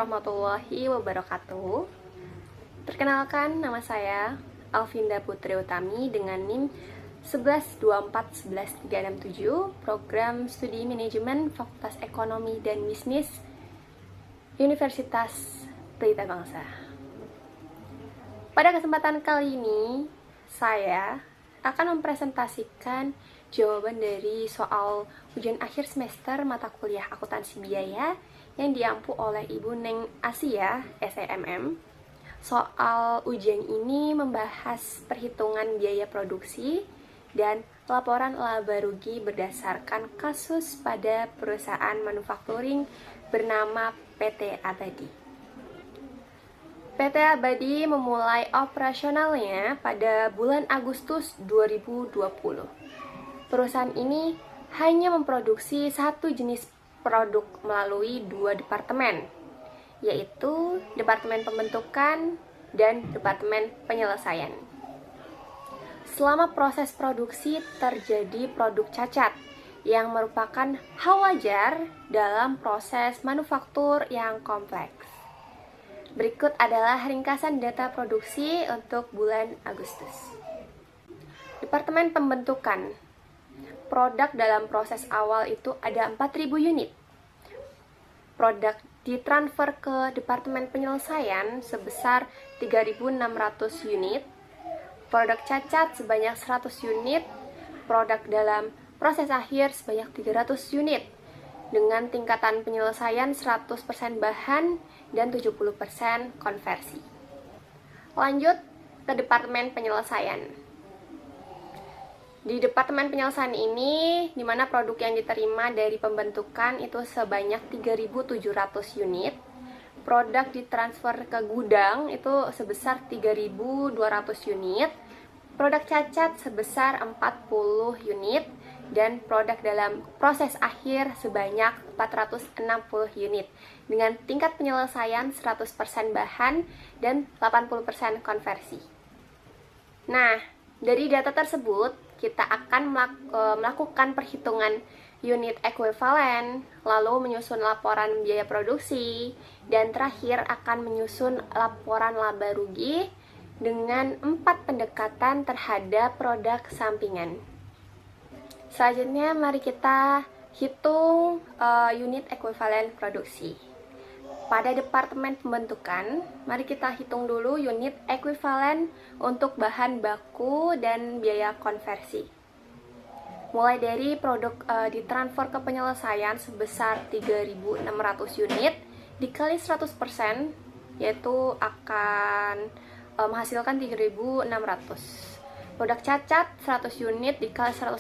warahmatullahi wabarakatuh. Perkenalkan, nama saya Alvinda Putri Utami dengan NIM 1124-11367, Program Studi Manajemen Fakultas Ekonomi dan Bisnis Universitas Pelita Bangsa. Pada kesempatan kali ini, saya akan mempresentasikan jawaban dari soal ujian akhir semester mata kuliah akuntansi biaya yang diampu oleh Ibu Neng Asia, SEMM. Soal ujian ini membahas perhitungan biaya produksi dan laporan laba rugi berdasarkan kasus pada perusahaan manufacturing bernama PT Abadi. PT Abadi memulai operasionalnya pada bulan Agustus 2020. Perusahaan ini hanya memproduksi satu jenis produk melalui dua departemen, yaitu Departemen Pembentukan dan Departemen Penyelesaian. Selama proses produksi terjadi produk cacat yang merupakan hal wajar dalam proses manufaktur yang kompleks. Berikut adalah ringkasan data produksi untuk bulan Agustus. Departemen Pembentukan. Produk dalam proses awal itu ada 4.000 unit. Produk ditransfer ke Departemen Penyelesaian sebesar 3.600 unit. Produk cacat sebanyak 100 unit. Produk dalam proses akhir sebanyak 300 unit. Dengan tingkatan penyelesaian 100% bahan dan 70% konversi. Lanjut ke Departemen Penyelesaian. Di Departemen Penyelesaian ini, di mana produk yang diterima dari pembentukan itu sebanyak 3.700 unit. Produk ditransfer ke gudang itu sebesar 3.200 unit. Produk cacat sebesar 40 unit. Dan produk dalam proses akhir sebanyak 460 unit. Dengan tingkat penyelesaian 100% bahan dan 80% konversi. Nah, dari data tersebut, kita akan melakukan perhitungan unit ekuivalen, lalu menyusun laporan biaya produksi, dan terakhir akan menyusun laporan laba rugi dengan 4 pendekatan terhadap produk sampingan. Selanjutnya, mari kita hitung unit ekuivalen produksi. Pada Departemen Pembentukan, mari kita hitung dulu unit ekuivalen untuk bahan baku dan biaya konversi. Mulai dari produk ditransfer ke penyelesaian sebesar 3.600 unit dikali 100%, yaitu akan menghasilkan 3.600. Produk cacat 100 unit dikali 100%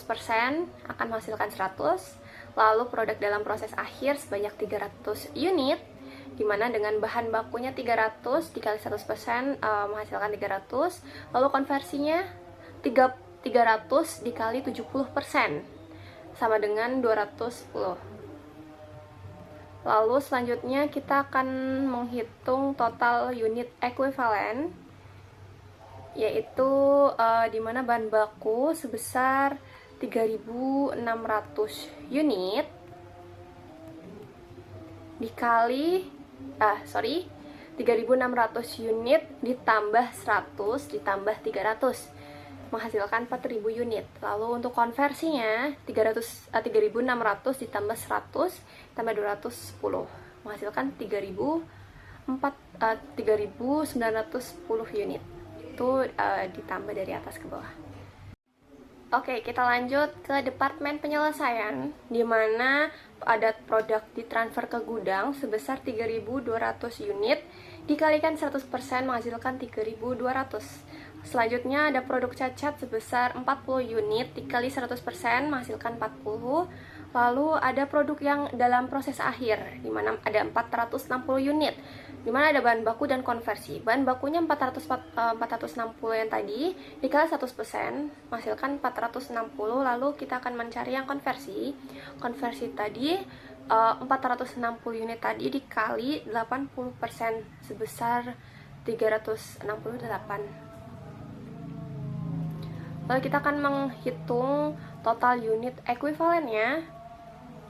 akan menghasilkan 100. Lalu produk dalam proses akhir sebanyak 300 unit, dimana dengan bahan bakunya 300 dikali 100% menghasilkan 300. Lalu konversinya 300 dikali 70% sama dengan 210. Lalu selanjutnya kita akan menghitung total unit ekuivalen, yaitu dimana bahan baku sebesar 3.600 unit dikali 3.600 unit ditambah 100 ditambah 300 menghasilkan 4.000 unit. Lalu untuk konversinya 3.600 ditambah 100 tambah 210 menghasilkan 3.910 unit. Itu ditambah dari atas ke bawah. Oke, kita lanjut ke Departemen Penyelesaian, di mana ada produk ditransfer ke gudang sebesar 3.200 unit dikalikan 100% menghasilkan 3.200. Selanjutnya ada produk cacat sebesar 40 unit dikali 100% menghasilkan 40. Lalu ada produk yang dalam proses akhir, di mana ada 460 unit, di mana ada bahan baku dan konversi. Bahan bakunya 460 yang tadi dikali 100% menghasilkan 460. Lalu kita akan mencari yang konversi. Konversi tadi 460 unit tadi dikali 80% sebesar 368. Lalu kita akan menghitung total unit ekuivalennya,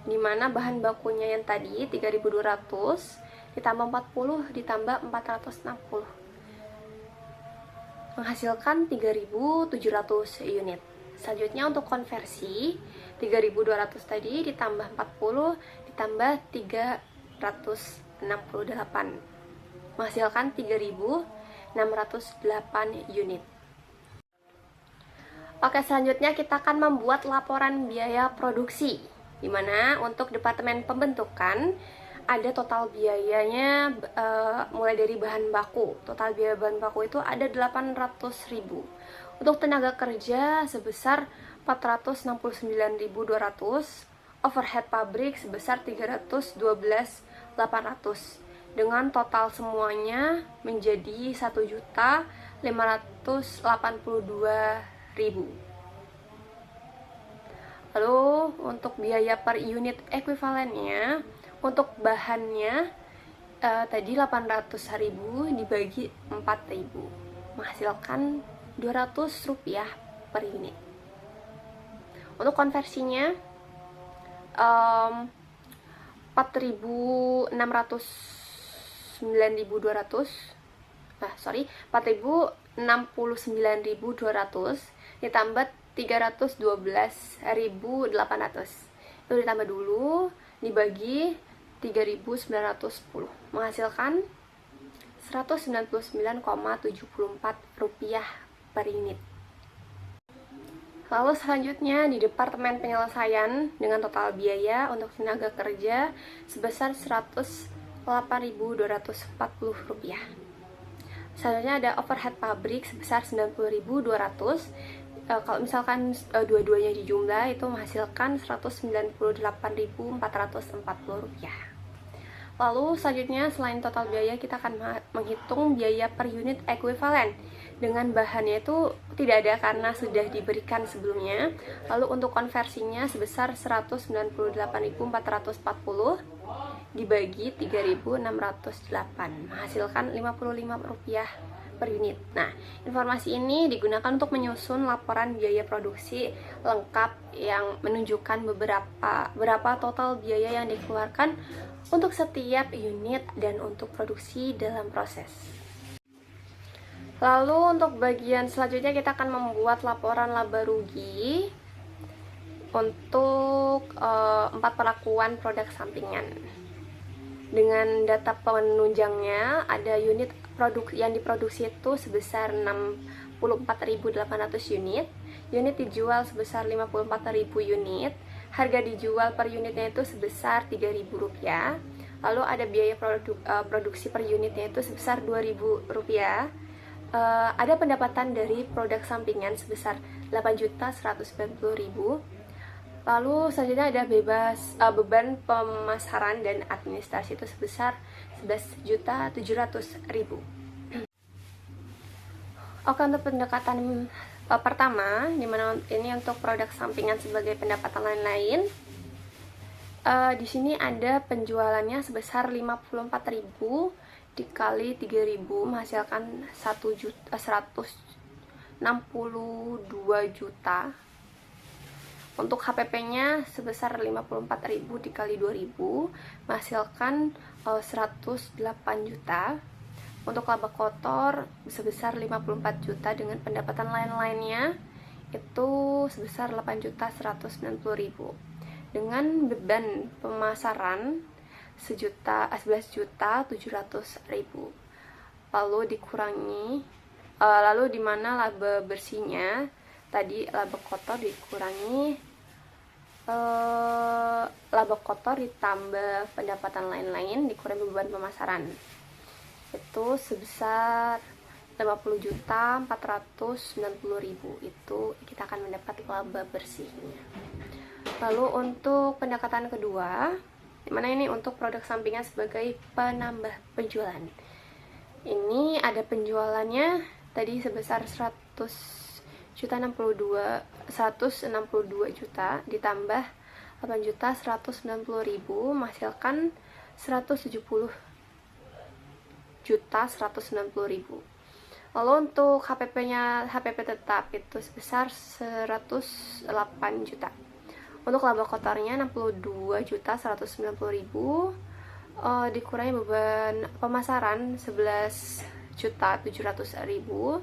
di mana bahan bakunya yang tadi 3.200 ditambah 40 ditambah 460, menghasilkan 3.700 unit. Selanjutnya untuk konversi, 3.200 tadi ditambah 40 ditambah 368, menghasilkan 3.608 unit. Oke, selanjutnya kita akan membuat laporan biaya produksi, di mana untuk departemen pembentukan ada total biayanya mulai dari bahan baku. Total biaya bahan baku itu ada 800.000. Untuk tenaga kerja sebesar 469.200, overhead pabrik sebesar 312.800. Dengan total semuanya menjadi 1.582.000. Lalu untuk biaya per unit ekuivalennya, untuk bahannya tadi 800.000 dibagi 4.000, menghasilkan 200 rupiah per unit. Untuk konversinya 4.609.200 ditambah 312.800, itu ditambah dulu dibagi 3.910, menghasilkan 199,74 rupiah per unit. Lalu selanjutnya di departemen penyelesaian dengan total biaya untuk tenaga kerja sebesar 108.240 rupiah. Selanjutnya ada overhead pabrik sebesar 90.200. Kalau misalkan dua-duanya dijumlah itu menghasilkan 198.440 rupiah. Lalu selanjutnya selain total biaya kita akan menghitung biaya per unit ekuivalen. Dengan bahannya itu tidak ada karena sudah diberikan sebelumnya. Lalu untuk konversinya sebesar 198.440 dibagi 3.608, menghasilkan 55 rupiah per unit. Nah, informasi ini digunakan untuk menyusun laporan biaya produksi lengkap yang menunjukkan berapa total biaya yang dikeluarkan untuk setiap unit dan untuk produksi dalam proses. Lalu untuk bagian selanjutnya kita akan membuat laporan laba rugi untuk 4 perlakuan produk sampingan. Dengan data penunjangnya, ada unit produk yang diproduksi itu sebesar 64.800 unit, unit dijual sebesar 54.000 unit, harga dijual per unitnya itu sebesar 3.000 rupiah, lalu ada biaya produksi per unitnya itu sebesar 2.000 rupiah, ada pendapatan dari produk sampingan sebesar 8.190.000. Lalu selanjutnya ada beban pemasaran dan administrasi itu sebesar 11.700.000. Oke, untuk pendekatan pertama, dimana ini untuk produk sampingan sebagai pendapatan lain-lain, di sini ada penjualannya sebesar 54.000 dikali 3.000 menghasilkan 162 juta. Untuk HPP-nya sebesar 54.000 dikali 2.000 menghasilkan 108 juta. Untuk laba kotor sebesar 54 juta dengan pendapatan lain-lainnya itu sebesar 8.190.000. Dengan beban pemasaran 11.700.000. Lalu di mana laba bersihnya tadi laba kotor dikurangi laba kotor ditambah pendapatan lain-lain dikurangi beban pemasaran itu sebesar 50.490.000. Itu kita akan mendapat laba bersihnya. Lalu untuk pendekatan kedua, dimana ini untuk produk sampingan sebagai penambah penjualan. Ini ada penjualannya tadi sebesar 162 juta ditambah 8.190.000 menghasilkan 170.190.000. Lalu untuk HPP tetap itu sebesar 108 juta. Untuk laba kotornya 62.190.000. dikurangi beban pemasaran 11.700.000,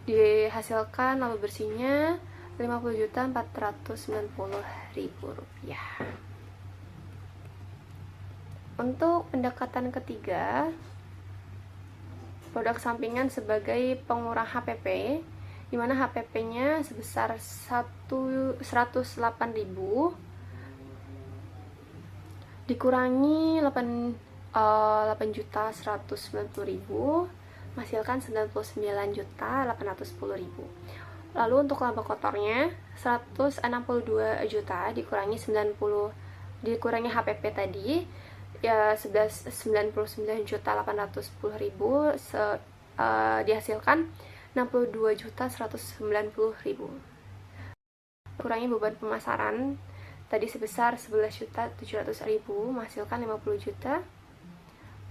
dihasilkan laba bersihnya Rp50.490.000. Untuk pendekatan ketiga, produk sampingan sebagai pengurang HPP, di mana HPP-nya sebesar 108.000 dikurangi 8.190.000 menghasilkan 99.810.000. Lalu untuk laba kotornya 162 juta dikurangi HPP tadi ya 99.810.000, dihasilkan 62.190.000. Kurangi beban pemasaran tadi sebesar 11.700.000 menghasilkan 50.490.000.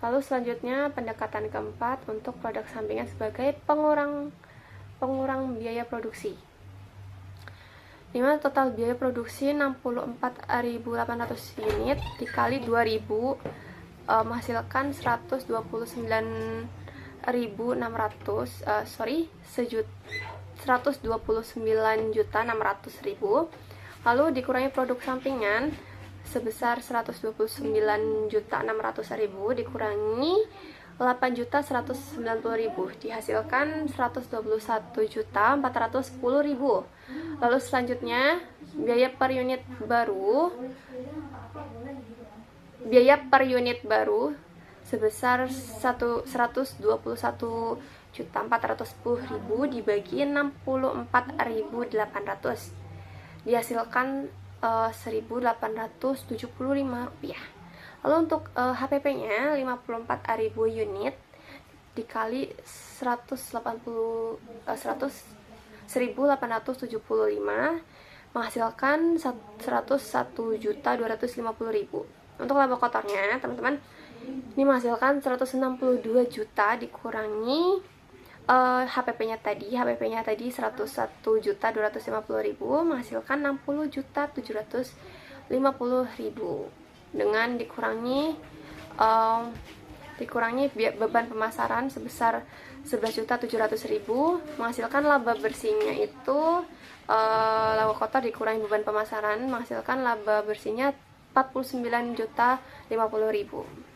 Lalu selanjutnya pendekatan keempat untuk produk sampingan sebagai pengurang biaya produksi, di mana total biaya produksi 64.800 unit dikali 2.000 menghasilkan 129.600.000. Lalu dikurangi produk sampingan sebesar 129.600.000 dikurangi 8.190.000, dihasilkan 121.410.000. Lalu selanjutnya biaya per unit baru sebesar 121.410.000 dibagi 64.800, dihasilkan Rp1.875. Lalu untuk HPP-nya 54.000 unit dikali 1.875 menghasilkan 101.250.000. Untuk laba kotornya, teman-teman, ini menghasilkan 162 juta dikurangi HPP-nya tadi 101.250.000 menghasilkan 60.750.000 dengan dikurangi beban pemasaran sebesar 11.700.000 menghasilkan laba bersihnya itu laba kotor dikurangi beban pemasaran menghasilkan laba bersihnya 49.050.000.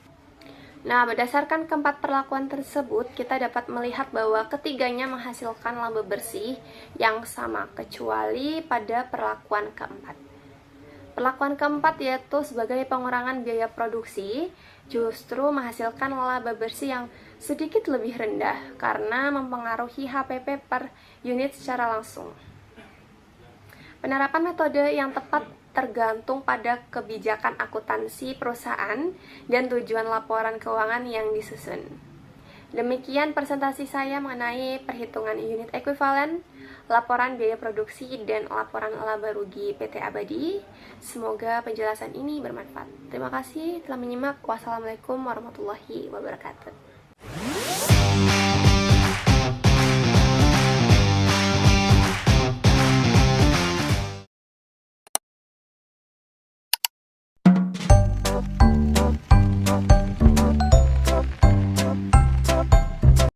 Nah, berdasarkan keempat perlakuan tersebut, kita dapat melihat bahwa ketiganya menghasilkan laba bersih yang sama, kecuali pada perlakuan keempat. Perlakuan keempat yaitu sebagai pengurangan biaya produksi, justru menghasilkan laba bersih yang sedikit lebih rendah karena mempengaruhi HPP per unit secara langsung. Penerapan metode yang tepat tergantung pada kebijakan akuntansi perusahaan dan tujuan laporan keuangan yang disusun. Demikian presentasi saya mengenai perhitungan unit ekuivalen, laporan biaya produksi, dan laporan laba rugi PT Abadi. Semoga penjelasan ini bermanfaat. Terima kasih telah menyimak. Wassalamualaikum warahmatullahi wabarakatuh.